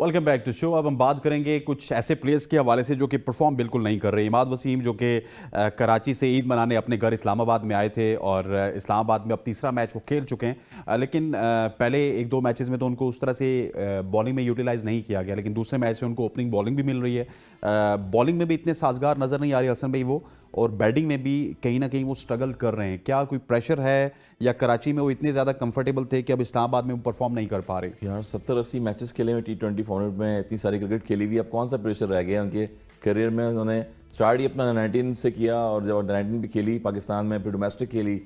Welcome back to show. अब हम बात करेंगे कुछ ऐसे प्लेयर्स के हवाले से जो कि परफॉर्म बिल्कुल नहीं कर रहे। इमाद वसीम जो कि कराची से ईद मनाने अपने घर इस्लामाबाद में आए थे और इस्लामाबाद में अब तीसरा मैच वो खेल चुके हैं, लेकिन पहले एक दो मैचेस में तो उनको उस तरह से बॉलिंग में यूटिलाइज नहीं किया गया, लेकिन दूसरे मैच से उनको ओपनिंग बॉलिंग भी मिल रही है। बॉलिंग में भी इतने साजगार नज़र नहीं आ रही हसन भाई वो, और बैटिंग में भी कहीं ना कहीं वो स्ट्रगल कर रहे हैं। क्या कोई प्रेशर है या कराची में वो इतने ज़्यादा कंफर्टेबल थे कि अब इस्लामाबाद में वो परफॉर्म नहीं कर पा रहे? यार 70-80 मैचेस खेले हुए T20 फॉर्मेट में, इतनी सारी क्रिकेट खेली हुई, अब कौन सा प्रेशर रह गया उनके करियर में। उन्होंने स्टार्ट ही अपना 19 से किया और जब 19 भी खेली पाकिस्तान में, फिर डोमेस्टिक खेली,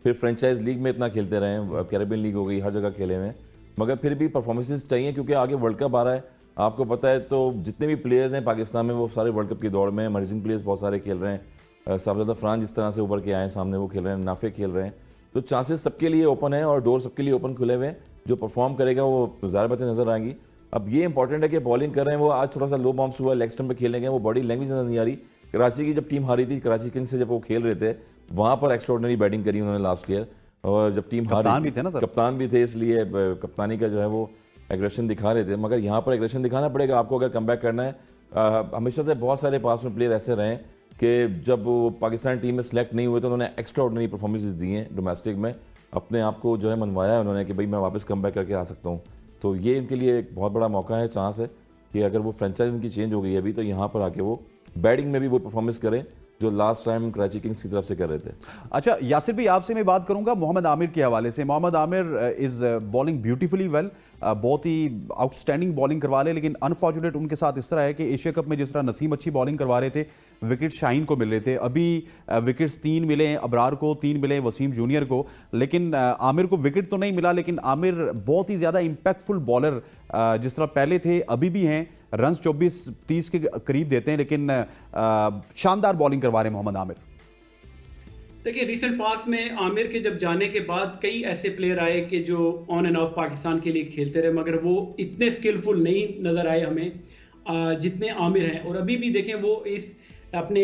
फिर फ्रेंचाइज लीग में इतना खेलते रहे, कैरेबियन लीग हो गई, हर जगह खेले हुए, मगर फिर भी परफॉर्मेंसेस चाहिए क्योंकि आगे वर्ल्ड कप आ रहा है। आपको पता है तो जितने भी प्लेयर्स हैं पाकिस्तान में वो सारे वर्ल्ड कप की दौड़ में, इमर्जिंग प्लेयर्स बहुत सारे खेल रहे हैं। सबसे ज़्यादा फ्रांस जिस तरह से उभर के आए हैं सामने, वो खेल रहे हैं, नाफे खेल रहे हैं, तो चांसेस सबके लिए ओपन है और डोर सबके लिए ओपन खुले हुए हैं। जो परफॉर्म करेगा वो ज़ाहिर बातें नजर आएंगी। अब ये इंपॉर्टेंट है कि बॉलिंग कर रहे हैं वो, आज थोड़ा सा लो बाउंस हुआ, लेग स्टंप पे खेलने गए, वो बॉडी लैंग्वेज नजर नहीं आ रही। कराची की जब टीम हारी थी, कराची किंग्स से जब वो खेल रहे थे, वहाँ पर एक्स्ट्राऑर्डिनरी बैटिंग करी उन्होंने लास्ट ईयर, और जब टीम कप्तान भी थे ना सर, कप्तान भी थे, इसलिए कप्तानी का जो है वो एग्रेशन दिखा रहे थे। मगर यहाँ पर एग्रेशन दिखाना पड़ेगा आपको अगर कमबैक करना है। हमेशा से बहुत सारे पास में प्लेयर ऐसे रहे कि जब वो पाकिस्तान टीम में सेलेक्ट नहीं हुए तो उन्होंने एक्स्ट्राऑर्डिनरी परफॉर्मेंसेस दी हैं डोमेस्टिक में, अपने आप को जो है मनवाया है उन्होंने कि भाई मैं वापस कमबैक करके आ सकता हूँ। तो ये इनके लिए एक बहुत बड़ा मौका है, चांस है कि अगर वो फ्रेंचाइज उनकी चेंज हो गई है अभी, तो यहाँ पर आके वो बैटिंग में भी वो परफॉर्मेंस करें जो लास्ट टाइम कराची किंग्स की तरफ से कर रहे थे। अच्छा यासिर भाई, आपसे मैं बात करूंगा मोहम्मद आमिर के हवाले से। Mohammad Aamir is bowling beautifully well, बहुत ही आउटस्टैंडिंग बॉलिंग करवा रहे हैं, लेकिन अनफॉर्चुनेट उनके साथ इस तरह है कि एशिया कप में जिस तरह नसीम अच्छी बॉलिंग करवा रहे थे, विकेट शाहीन को मिल रहे थे। अभी विकेट्स 3 मिले हैं अबरार को, 3 मिले वसीम जूनियर को, लेकिन आमिर को विकेट तो नहीं मिला। लेकिन आमिर बहुत ही ज़्यादा इम्पैक्टफुल बॉलर जिस तरह पहले थे अभी भी हैं, रन 24-30 के करीब देते हैं, लेकिन शानदार बॉलिंग करवा रहे हैं मोहम्मद आमिर। देखिए रिसेंट पास में आमिर के जब जाने के बाद कई ऐसे प्लेयर आए कि जो ऑन एंड ऑफ पाकिस्तान के लिए खेलते रहे, मगर वो इतने स्किलफुल नहीं नज़र आए हमें जितने आमिर हैं। और अभी भी देखें वो इस अपने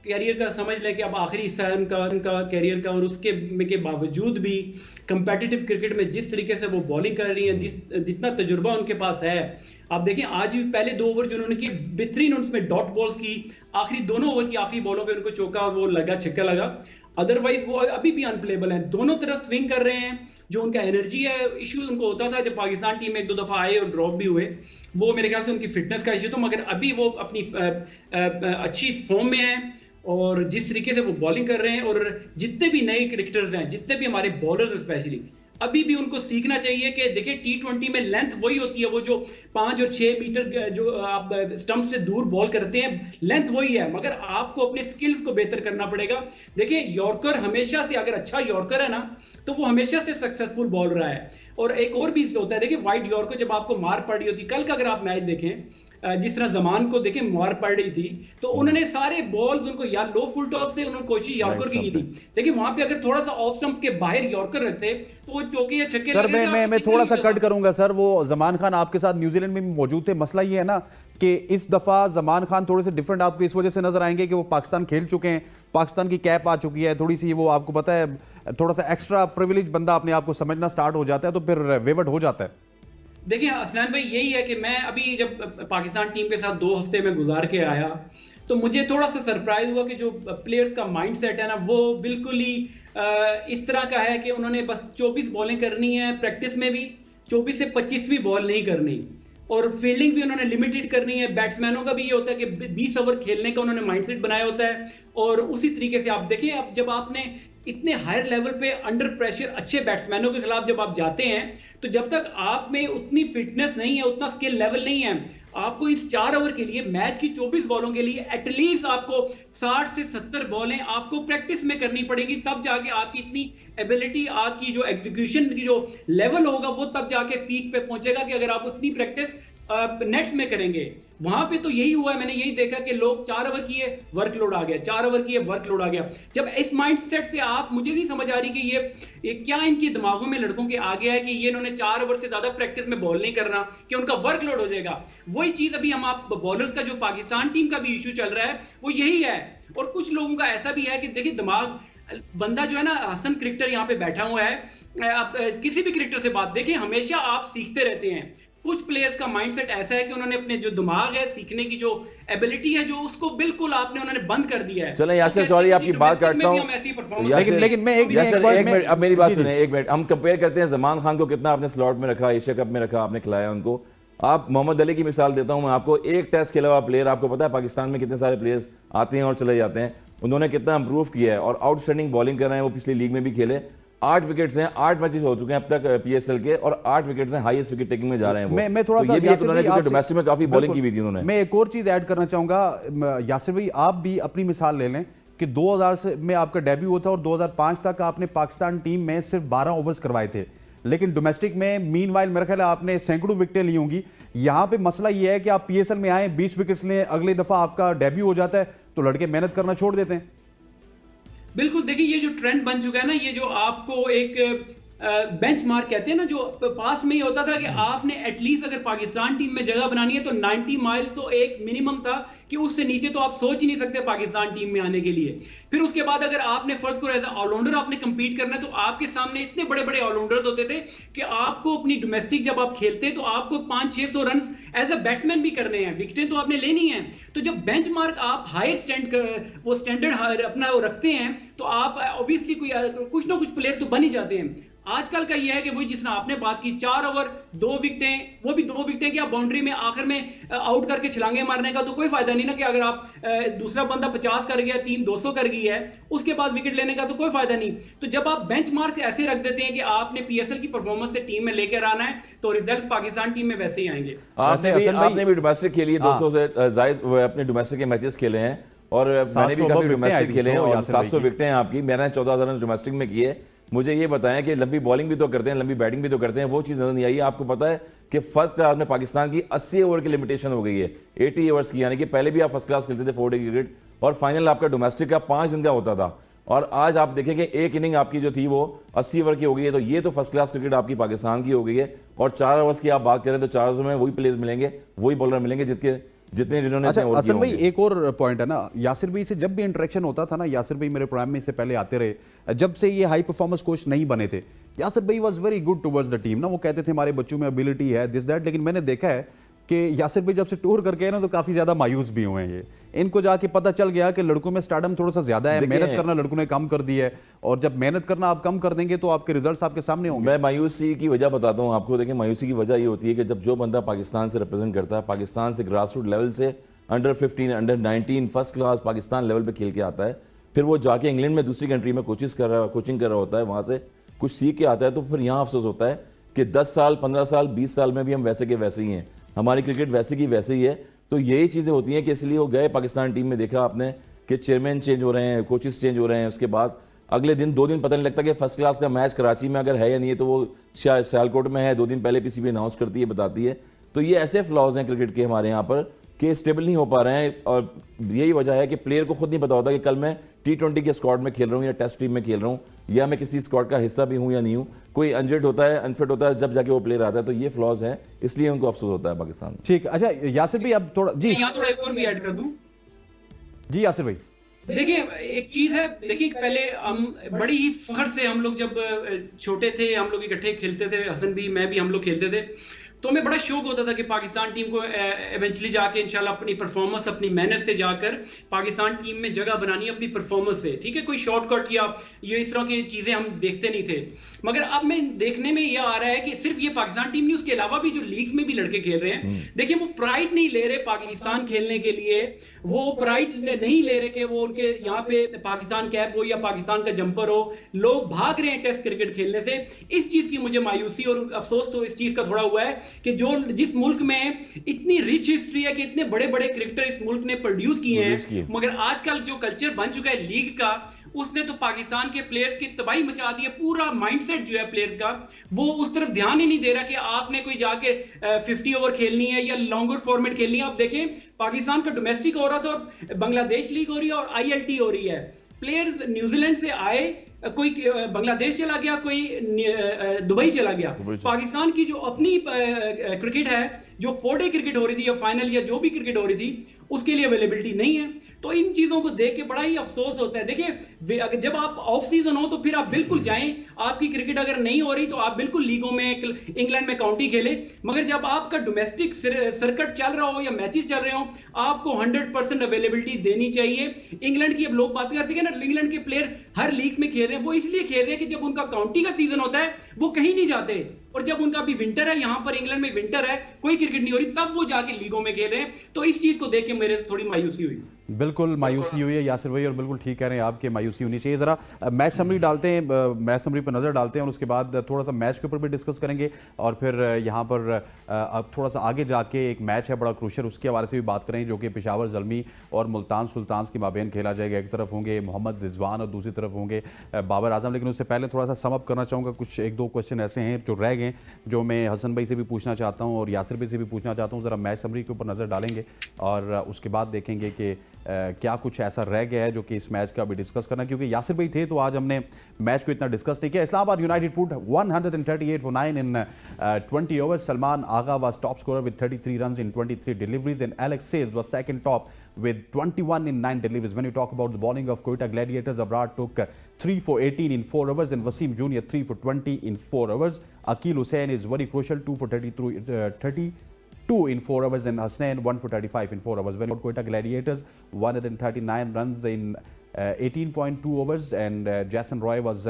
कैरियर का समझ लें कि अब आखिरी हिस्सा है उनका कैरियर का, और उसके के बावजूद भी कंपेटिटिव क्रिकेट में जिस तरीके से वो बॉलिंग कर रही है, जितना तजुर्बा उनके पास है। आप देखें आज भी पहले 2 ओवर जो उन्होंने की बेहतरीन, उसमें डॉट बॉल्स की, आखिरी दोनों ओवर की आखिरी बॉलों पे उनको चौका और वो लगा, छक्का लगा। अदरवाइज वो अभी भी अनप्लेबल हैं, दोनों तरफ स्विंग कर रहे हैं। जो उनका एनर्जी है, इशू उनको होता था जब पाकिस्तान टीम में 1-2 दफा आए और ड्रॉप भी हुए, वो मेरे ख्याल से उनकी फिटनेस का इशू था। मगर अभी वो अपनी अच्छी फॉर्म में है और जिस तरीके से वो बॉलिंग कर रहे हैं, और जितने भी नए क्रिकेटर्स हैं, जितने भी हमारे बॉलर्स स्पेशली, अभी भी उनको सीखना चाहिए कि देखिए T20 में लेंथ वही होती है, वो जो 5 और 6 मीटर जो आप स्टंप से दूर बॉल करते हैं, लेंथ वही है, मगर आपको अपने स्किल्स को बेहतर करना पड़ेगा। देखिए यॉर्कर हमेशा से, अगर अच्छा यॉर्कर है ना, तो वो हमेशा से सक्सेसफुल बॉल रहा है। और एक और भी होता है, देखिए वाइड यॉर्कर जब आपको मार पड़ रही होती, कल का अगर आप मैच देखें, जिस तरह जमान को देखें मार पड़ रही थी, तो उन्होंने सारे बॉल्स उनको या लो फुल टॉस से उन्होंने कोशिश यॉर्कर की थी। देखिए वहां पे अगर थोड़ा सा ऑफ स्टंप के बाहर यॉर्कर रखते तो वो चौके या छक्के। सर मैं थोड़ा सा कट करूंगा सर, वो जमान खान आपके साथ न्यूजीलैंड में भी मौजूद थे। मसला ये है ना कि इस दफा जमान खान थोड़े से डिफरेंट आपको इस वजह से नजर आएंगे कि वो पाकिस्तान खेल चुके हैं, पाकिस्तान की कैप आ चुकी है, थोड़ी सी वो आपको पता है, थोड़ा सा एक्स्ट्रा प्रिविलेज बंदा अपने आप को समझना स्टार्ट हो जाता है, तो फिर वेवर्ड हो जाता है। देखिए असलान भाई, यही है कि मैं अभी जब पाकिस्तान टीम के साथ 2 हफ्ते में गुजार के आया, तो मुझे थोड़ा सा सरप्राइज हुआ कि जो प्लेयर्स का माइंडसेट है ना, वो बिल्कुल ही इस तरह का है कि उन्होंने बस 24 बॉलिंग करनी है, प्रैक्टिस में भी 24 से 25वीं बॉल नहीं करनी, और फील्डिंग भी उन्होंने लिमिटेड करनी है। बैट्समैनों का भी ये होता है कि 20 ओवर खेलने का उन्होंने माइंडसेट बनाया होता है। और उसी तरीके से आप देखिए, अब जब आपने इतने हायर लेवल पे अंडर प्रेशर अच्छे बैट्समैनों के खिलाफ जब आप जाते हैं, तो जब तक आप में उतनी फिटनेस नहीं है, उतना स्किल लेवल नहीं है, आपको इस 4 ओवर के लिए, मैच की 24 बॉलों के लिए एटलीस्ट आपको 60 से 70 बॉलें आपको प्रैक्टिस में करनी पड़ेगी, तब जाके आपकी इतनी एबिलिटी, आपकी जो एग्जीक्यूशन की जो लेवल होगा, वो तब जाके पीक पे पहुंचेगा कि अगर आप उतनी प्रैक्टिस नेट्स में करेंगे। वहां पे तो यही हुआ है, मैंने यही देखा कि लोग 4 ओवर किए, वर्कलोड आ गया, 4 ओवर किए, वर्कलोड आ गया। जब इस माइंडसेट से आप, मुझे नहीं समझ आ रही कि ये क्या इनके दिमागों में लड़कों के आ गया है कि ये इन्होंने 4 ओवर से ज्यादा प्रैक्टिस में बॉल नहीं करना कि उनका वर्कलोड हो जाएगा। वही चीज अभी हम आप बॉलर्स का, जो पाकिस्तान टीम का भी इशू चल रहा है, वो यही है। और कुछ लोगों का ऐसा भी है कि देखिए दिमाग बंदा जो है ना, हसन क्रिकेटर यहाँ पे बैठा हुआ है, आप किसी भी क्रिकेटर से बात देखें, हमेशा आप सीखते रहते हैं। कुछ प्लेयर्स का माइंडसेट ऐसा है कि उन्होंने अपने जो दिमाग है, सीखने की जो एबिलिटी है, जो उसको बिल्कुल आपने उन्होंने बंद कर दिया है। चलें यासिर, सॉरी आपकी बात काटता हूं, लेकिन मैं एक मिनट, अब मेरी बात सुने, एक मिनट। हम कंपेयर करते हैं जमान खान को कितना आपने स्लॉट में रखा, एशिया कप में रखा, आपने खिलाया उनको। आप मोहम्मद अली की मिसाल देता हूं मैं आपको, एक टेस्ट खेला हुआ प्लेयर, आपको पता है पाकिस्तान में कितने सारे प्लेयर्स आते हैं और चले जाते हैं, उन्होंने कितना इंप्रूव किया है और आउटस्टैंडिंग बॉलिंग कर रहे हैं। वो पिछली लीग में भी खेले, 8 विकेट्स हैं, 8 मैचेस हो चुके हैं अब तक पीएसएल के, और 8 विकेट्स हैं, हाईएस्ट विकेट टेकिंग में जा रहे हैं वो। मैं थोड़ा सा ये भी एक उन्होंने, क्योंकि डोमेस्टिक में काफी बॉलिंग की हुई थी उन्होंने। मैं एक और चीज ऐड करना चाहूंगा यासिर भाई, आप भी अपनी मिसाल ले लें कि 2000 में आपका डेब्यू हुआ था और 2005 तक आपने पाकिस्तान टीम में सिर्फ 12 ओवर्स करवाए थे, लेकिन डोमेस्टिक में मीनवाइल मेरा ख्याल है आपने सैकड़ों विकेटें ली होंगी। यहां पे मसला यह है कि आप पीएसएल में आए, 20 विकेट्स लें, अगली दफा आपका डेब्यू हो जाता है तो लड़के मेहनत करना छोड़ देते हैं। बिल्कुल, देखिए ये जो ट्रेंड बन चुका है ना, ये जो आपको एक बेंचमार्क कहते हैं ना, जो पास में ही होता था कि आपने एटलीस्ट अगर पाकिस्तान टीम में जगह बनानी है तो 90 माइल्स तो एक मिनिमम था, कि उससे नीचे तो आप सोच ही नहीं सकते पाकिस्तान टीम में आने के लिए। फिर उसके बाद अगर आपने फर्स्ट को एज ऑलराउंडर आपने कंपीट करना है तो आपके सामने इतने बड़े बड़े ऑलराउंडर्स होते थे कि आपको अपनी डोमेस्टिक जब आप खेलते तो आपको 500-600 रन एज अ बैट्समैन भी करने हैं, विकेटें तो आपने लेनी है। तो जब बेंचमार्क आप हायर स्टैंडर्ड अपना वो रखते हैं तो आप ऑब्वियसली कुछ ना कुछ प्लेयर तो बन ही जाते हैं। आजकल का यह है कि वही जिसने आपने बात की, 4 ओवर 2 विकेटें, वो भी 2 विकेटें क्या बाउंड्री में आखिर में आउट करके छलांगे मारने का तो कोई फायदा नहीं ना, कि अगर आप दूसरा बंदा 50 कर गया, टीम 200 कर गई है, उसके बाद विकेट लेने का तो कोई फायदा नहीं। तो जब आप बेंचमार्क ऐसे रख देते हैं कि आपने पीएसएल की परफॉर्मेंस से टीम में लेकर आना है तो रिजल्ट्स पाकिस्तान टीम में वैसे ही आएंगे। आपने भी डोमेस्टिक खेली है, 200 से ज्यादा अपने डोमेस्टिक के मैचेस खेले हैं, और मैंने भी काफी डोमेस्टिक खेले हैं, और 700 विकेटें हैं आपकी, मैंने 14,000 रन डोमेस्टिक में किए। मुझे ये बताएं कि लंबी बॉलिंग भी तो करते हैं, लंबी बैटिंग भी तो करते हैं, वो चीज़ नजर नहीं आई। आपको पता है कि फर्स्ट क्लास में पाकिस्तान की 80 ओवर की लिमिटेशन हो गई है, 80 ओवर्स की, यानी कि पहले भी आप फर्स्ट क्लास खेलते थे 4 डे क्रिकेट, और फाइनल आपका डोमेस्टिक का 5 दिन का होता था, और आज आप देखें कि एक इनिंग आपकी जो थी वो 80 ओवर की हो गई है। तो ये तो फर्स्ट क्लास क्रिकेट आपकी पाकिस्तान की हो गई है। और 4 ओवर्स की आप बात करें तो 4 ओवर्स में वही प्लेयर्स मिलेंगे, वही बॉलर मिलेंगे जिन्होंने। अच्छा असल भाई एक और पॉइंट है ना, यासिर भाई से जब भी इंटरेक्शन होता था ना, यासिर भाई मेरे प्रोग्राम में इससे पहले आते रहे, जब से ये हाई परफॉर्मेंस कोच नहीं बने थे, यासिर भाई was very good towards the team ना, वो कहते थे हमारे बच्चों में एबिलिटी है, दिस दैट। लेकिन मैंने देखा है कि यासिर भाई जब से टूर करके आए ना तो काफी ज्यादा मायूस भी हुए हैं। ये इनको जाके पता चल गया कि लड़कों में स्टारडम थोड़ा सा ज्यादा है, मेहनत करना लड़कों ने कम कर दी है, और जब मेहनत करना आप कम कर देंगे तो आपके रिजल्ट्स आपके सामने होंगे। मैं मायूसी की वजह बताता हूं आपको। देखिए, मायूसी की वजह ये होती है कि जब जो बंदा पाकिस्तान से रिप्रेजेंट करता है, पाकिस्तान से ग्रास रूट लेवल से under 15, under 19 first class Pakistan level पे खेल के आता है, फिर वो जाके इंग्लैंड में दूसरी कंट्री में कोचिंग कर रहा होता है, वहाँ से कुछ सीख के आता है, तो फिर यहाँ अफसोस होता है कि 10 साल 15 साल 20 साल में भी हम वैसे के वैसे ही हैं, हमारी क्रिकेट वैसे की वैसे ही है। तो यही चीज़ें होती हैं कि इसलिए वो गए पाकिस्तान टीम में, देखा आपने कि चेयरमैन चेंज हो रहे हैं, कोचेस चेंज हो रहे हैं, उसके बाद अगले दिन 2 दिन पता नहीं लगता कि फर्स्ट क्लास का मैच कराची में अगर है या नहीं है, तो वो सियालकोट में है, 2 दिन पहले पीसीबी अनाउंस करती है, बताती है। तो ये ऐसे फ्लॉज हैं क्रिकेट के हमारे यहाँ पर कि स्टेबल नहीं हो पा रहे हैं, और यही वजह है कि प्लेयर को खुद नहीं पता होता कि कल मैं T20 के स्क्वाड में खेल रहा हूँ या टेस्ट टीम में खेल रहा हूँ, या मैं किसी स्क्वाड का हिस्सा भी हूँ या नहीं हूँ। कोई इंजर्ड होता है, अनफिट होता है, जब जाके वो प्लेयर आता है। तो ये फ्लॉज है, इसलिए उनको अफसोस होता है पाकिस्तान। ठीक, अच्छा यासिर भाई अब थोड़ा जी, यहाँ थोड़ा एक और भी ऐड कर दूं। जी यासिर भाई देखिए एक चीज है, देखिए पहले हम बड़ी ही फख्र से, हम लोग जब छोटे थे, हम लोग इकट्ठे खेलते थे, हसन भी मैं भी हम लोग खेलते थे, तो हमें बड़ा शौक होता था कि पाकिस्तान टीम को इवेंचुअली जाके इंशाल्लाह अपनी परफॉर्मेंस, अपनी मेहनत से जाकर पाकिस्तान टीम में जगह बनानी अपनी परफॉर्मेंस से। ठीक है, कोई शॉर्टकट या ये इस तरह की चीजें हम देखते नहीं थे। मगर अब मैं देखने में यह आ रहा है कि सिर्फ ये पाकिस्तान टीम नहीं, उसके अलावा भी जो लीग्स में भी लड़के खेल रहे हैं, देखिए वो प्राइड नहीं ले रहे पाकिस्तान खेलने के लिए, वो प्राइड नहीं ले रहे कि वो उनके यहाँ पे पाकिस्तान कैप हो या पाकिस्तान का जंपर हो, लोग भाग रहे हैं टेस्ट क्रिकेट खेलने से। इस चीज की मुझे मायूसी और अफसोस तो इस चीज का थोड़ा हुआ है कि जिस मुल्क में इतनी रिच हिस्ट्री है, कि इतने बड़े बड़े क्रिकेटर इस मुल्क ने प्रोड्यूस किए हैं, मगर आजकल जो कल्चर बन चुका है लीग का, उसने तो पाकिस्तान के प्लेयर्स की तबाही मचा दी है। पूरा माइंडसेट जो है प्लेयर्स का, वो उस तरफ ध्यान ही नहीं दे रहा कि आपने कोई जाके 50 ओवर खेलनी है या लॉन्गर फॉर्मेट खेलनी है। आप देखें पाकिस्तान का डोमेस्टिक हो रहा था, बांग्लादेश लीग हो रही है और ILT हो रही है। प्लेयर्स न्यूजीलैंड से आए, कोई बांग्लादेश चला गया, कोई दुबई चला गया। पाकिस्तान की जो अपनी क्रिकेट है, जो 4 डे क्रिकेट हो रही थी या फाइनल या जो भी क्रिकेट हो रही थी, उसके लिए अवेलेबिलिटी नहीं है। तो इन चीजों को देख के बड़ा ही अफसोस होता है। देखिए, जब आप ऑफ सीजन हो तो फिर आप बिल्कुल जाएं, आपकी क्रिकेट अगर नहीं हो रही तो आप बिल्कुल लीगों में, इंग्लैंड में काउंटी खेले, मगर जब आपका डोमेस्टिक सर्किट चल रहा हो या मैचेस चल रहे हो, आपको 100% अवेलेबिलिटी देनी चाहिए। इंग्लैंड की अब लोग बात करते हैं ना, इंग्लैंड के प्लेयर हर लीग में खेल रहे हैं, वो इसलिए खेल रहे हैं कि जब उनका काउंटी का सीजन होता है वो कहीं नहीं जाते, और जब उनका अभी विंटर है, यहां पर इंग्लैंड में विंटर है, कोई क्रिकेट नहीं हो रही, तब वो जाके लीगों में खेल रहे हैं। तो इस चीज को देख के मेरे थोड़ी मायूसी हुई। बिल्कुल मायूसी हुई है यासिर भाई, और बिल्कुल ठीक कह रहे हैं आपके, मायूसी होनी चाहिए। ज़रा मैच समरी डालते हैं, मैच समरी पर नज़र डालते हैं, और उसके बाद थोड़ा सा मैच के ऊपर भी डिस्कस करेंगे, और फिर यहाँ पर अब थोड़ा सा आगे जाके एक मैच है बड़ा क्रूशल, उसके हवाले से भी बात करेंगे, जो कि पेशावर ज़ल्मी और मुल्तान सुल्तान के माबेन खेला जाएगा। एक तरफ होंगे मोहम्मद रिजवान और दूसरी तरफ होंगे बाबर आजम। लेकिन उससे पहले थोड़ा सा सम अप करना चाहूँगा, कुछ एक दो क्वेश्चन ऐसे हैं जो रह गए, जो मैं हसन भाई से भी पूछना चाहता हूँ और यासिर भाई से भी पूछना चाहता हूँ। ज़रा मैच समरी के ऊपर नज़र डालेंगे और उसके बाद देखेंगे कि क्या कुछ ऐसा रह गया है जो कि इस मैच का भी डिस्कस करना, क्योंकि यासिर भाई थे तो आज हमने मैच को इतना डिस्कस नहीं किया। Islamabad United put 138 for 9 in 20 overs. Salman Agha was top scorer with 33 runs in 23 deliveries, and Alex Sales was second top with 21 in 9 deliveries. When you talk about the bowling of Quetta Gladiators, Abrar took 3 for 18 in 4 overs, and Wasim Jr. 3 for 20 in 4 overs. Akil Hussain is very crucial, 2 for 32 in 4 overs, and Hasnain 1 for 35 in 4 overs. When Quetta Gladiators 139 runs in 18.2 overs, and Jason Roy was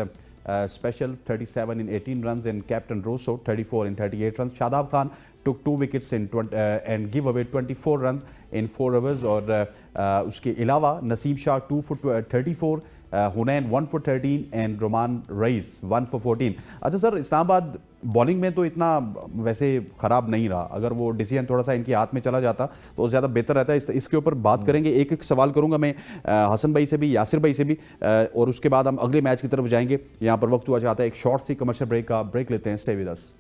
special, 37 in 18 runs, and Captain Rosso 34 in 38 runs. Shadab Khan took 2 wickets in and give away 24 runs in 4 overs. और उसके अलावा Naseem Shah 2 for 34, Hunain 1 for 13, and Roman Raees 1 for 14। अच्छा sir, Islamabad bowling में तो इतना वैसे ख़राब नहीं रहा, अगर वो डिसीजन थोड़ा सा इनके हाथ में चला जाता तो ज़्यादा बेहतर रहता है। इसके ऊपर बात करेंगे, एक एक सवाल करूंगा मैं हसन भाई से भी, यासिर भाई से भी, और उसके बाद हम अगले मैच की तरफ जाएंगे। यहाँ पर वक्त हुआ चाहता है एक शॉर्ट सी कमर्शियल ब्रेक का, ब्रेक लेते हैं। Stay with us.